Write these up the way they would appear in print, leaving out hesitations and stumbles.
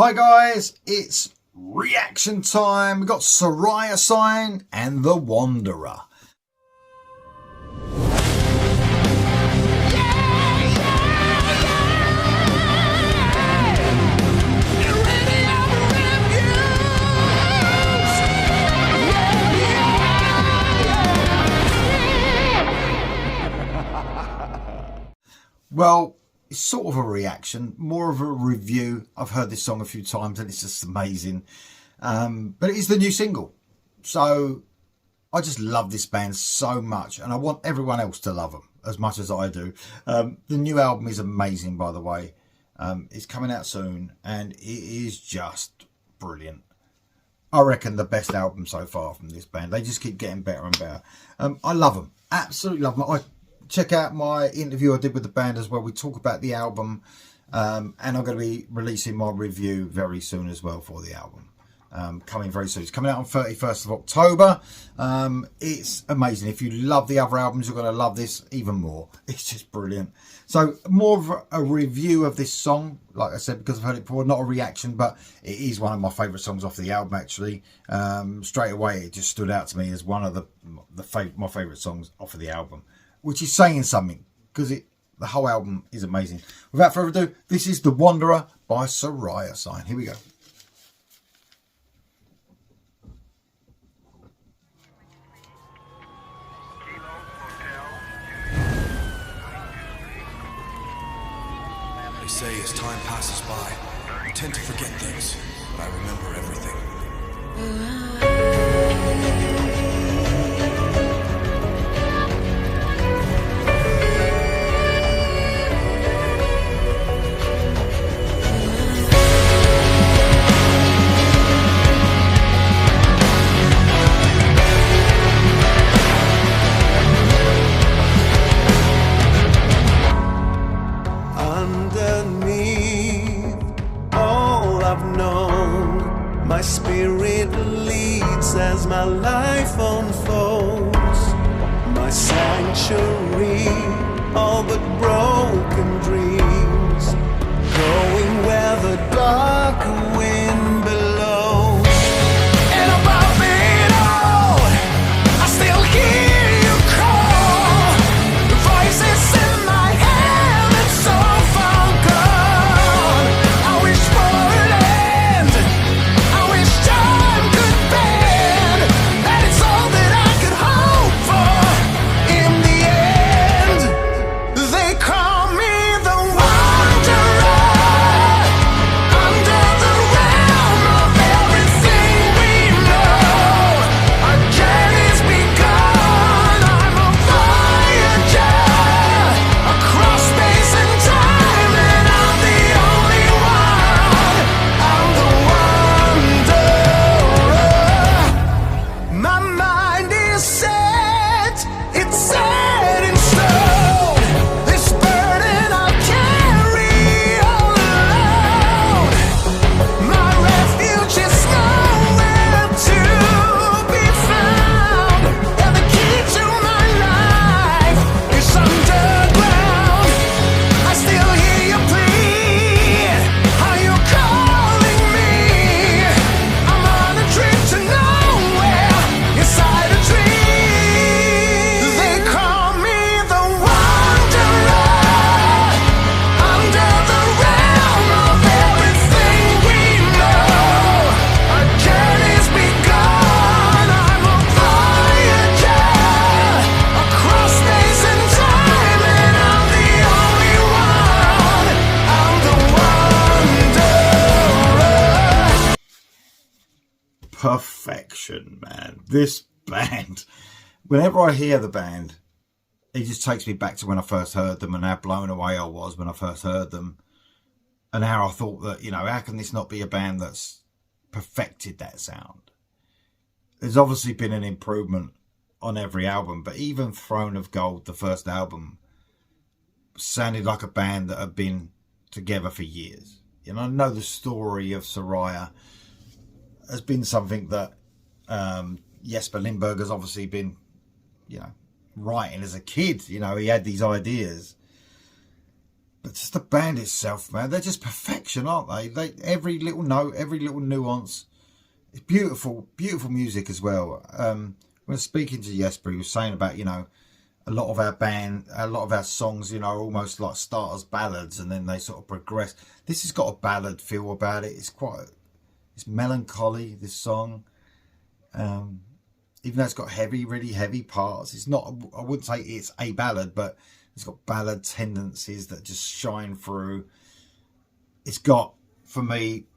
Hi guys, it's reaction time. We've got Sarayasign and The Wanderer. Well, it's sort of a reaction, more of a review. I've heard this song a few times and it's just amazing. But it is the new single. So I just love this band so much and I want everyone else to love them as much as I do. The new album is amazing, by the way. It's coming out soon and it is just brilliant. I reckon the best album so far from this band. They just keep getting better and better. I love them. Absolutely love them. Check out my interview I did with the band as well. We talk about the album and I'm going to be releasing my review very soon as well for the album. Coming very soon. It's coming out on 31st of October. It's amazing. If you love the other albums, you're going to love this even more. It's just brilliant. So more of a review of this song, like I said, because I've heard it before, not a reaction, but it is one of my favourite songs off the album actually. Straight away it just stood out to me as one of my favourite songs off of the album, which is saying something because the whole album is amazing. Without further ado, this is The Wanderer by Sarayasign. Here we go. They say as time passes by, I tend to forget things, but I remember everything. My spirit leads as my life unfolds. My sanctuary, all but broken dreams, going where the dark wind blows. And above it all, I still hear you call. The voices in my head, it's so far gone. I wish for an end. Time could bend, and it's all that I could hope for. In the end, they call me the Wanderer, under the realm of everything we know. Our journey's begun. I'm a voyager across space and time, and I'm the only one. I'm the my mind is set, it's set in stone. This burden I'll carry all alone. My refuge is nowhere to be found, and the key to my life is underground. I still hear you plead, are you calling me? I'm on a trip to nowhere, inside a tree. They call me the Wanderer, under the realm of everything we know. Our journey's begun. I'm a voyager across space and time, and I'm the only one. I'm the Wanderer. Perfection, man. This band, whenever I hear the band, it just takes me back to when I first heard them and how blown away I was when I first heard them, and how I thought that, you know, how can this not be a band that's perfected that sound? There's obviously been an improvement on every album, but even Throne of Gold, the first album, sounded like a band that had been together for years. You know, I know the story of Saraya has been something that Jesper Lindberg has obviously been, you know, writing as a kid. You know, he had these ideas. But just the band itself, man, they're just perfection, aren't they? Every little note, every little nuance. It's beautiful, beautiful music as well. When I was speaking to Jesper, he was saying about, you know, a lot of our songs, you know, are almost like start as ballads and then they sort of progress. This has got a ballad feel about it. It's melancholy, this song. Even though it's got really heavy parts, it's not, I wouldn't say it's a ballad, but it's got ballad tendencies that just shine through. It's got, for me,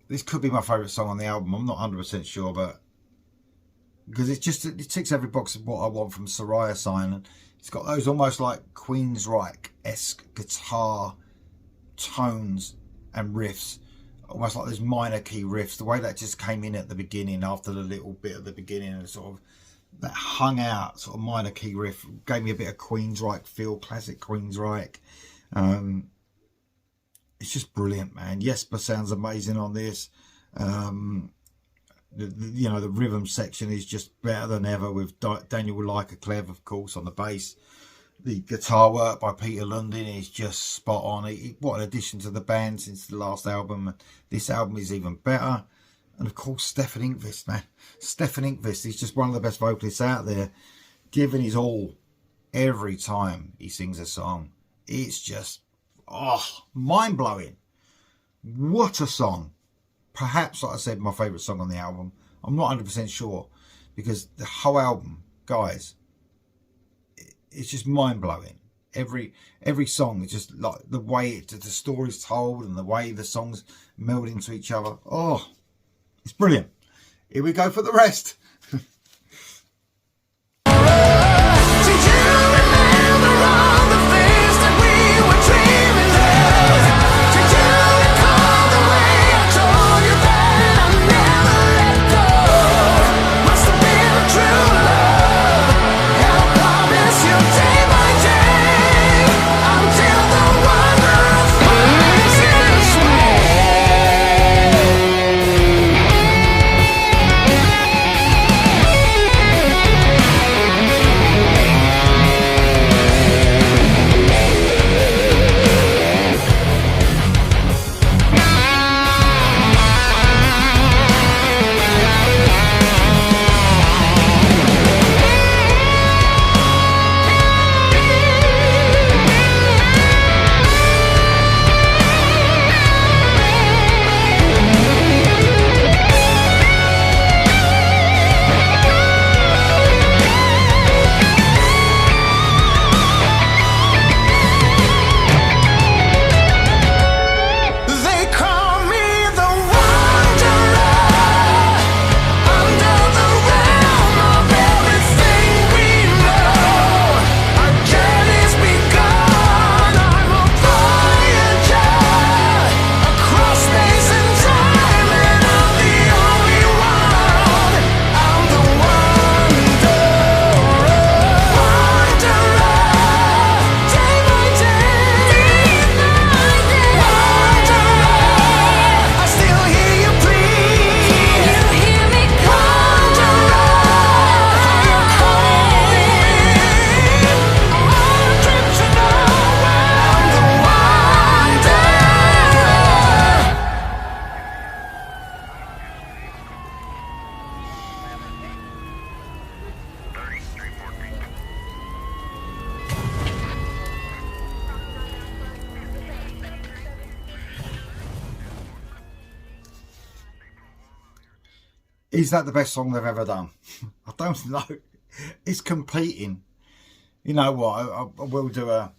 this could be my favourite song on the album. I'm not 100% sure, but because it ticks every box of what I want from Sarayasign. And it's got those almost like Queensryche-esque guitar tones and riffs, almost like those minor key riffs. The way that just came in at the beginning, after the little bit at the beginning, and sort of that hung out sort of minor key riff gave me a bit of Queensryche feel, classic Queensryche. It's just brilliant, man. Jesper sounds amazing on this. You know, the rhythm section is just better than ever with Daniel Clev, of course, on the bass. The guitar work by Peter Lundin is just spot on. What an addition to the band since the last album. This album is even better. And of course, Stefan Ingvist, man. Stefan Ingvist is just one of the best vocalists out there, giving his all every time he sings a song. It's just, mind-blowing. What a song. Perhaps, like I said, my favourite song on the album. I'm not 100% sure, because the whole album, guys, it's just mind-blowing. Every song is just like the way the story's told and the way the songs meld into each other. Oh, it's brilliant. Here we go for the rest. Is that the best song they've ever done? I don't know. It's competing. You know what? I will do I'll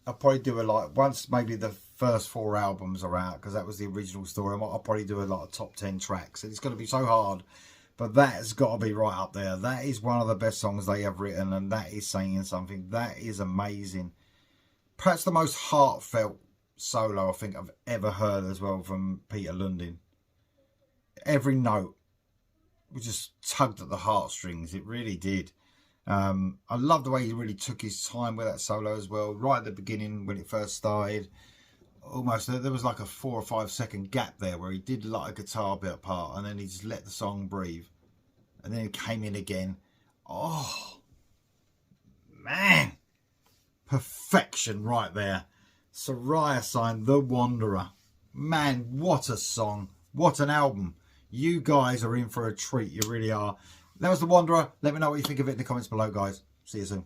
probably do like, once maybe the first 4 albums are out, because that was the original story. I'll probably do a top 10 tracks. It's going to be so hard, but that's got to be right up there. That is one of the best songs they have written, and that is saying something. That is amazing. Perhaps the most heartfelt solo I think I've ever heard as well from Peter Lundin. Every note was just tugged at the heartstrings. It really did. I love the way he really took his time with that solo as well. Right at the beginning when it first started, almost there was like a 4 or 5 second gap there where he did like a guitar bit part, and then he just let the song breathe, and then it came in again. Oh man, perfection right there. Sarayasign, The Wanderer. Man, what a song. What an album. You guys are in for a treat. You really are. That was The Wanderer. Let me know what you think of it in the comments below, guys. See you soon.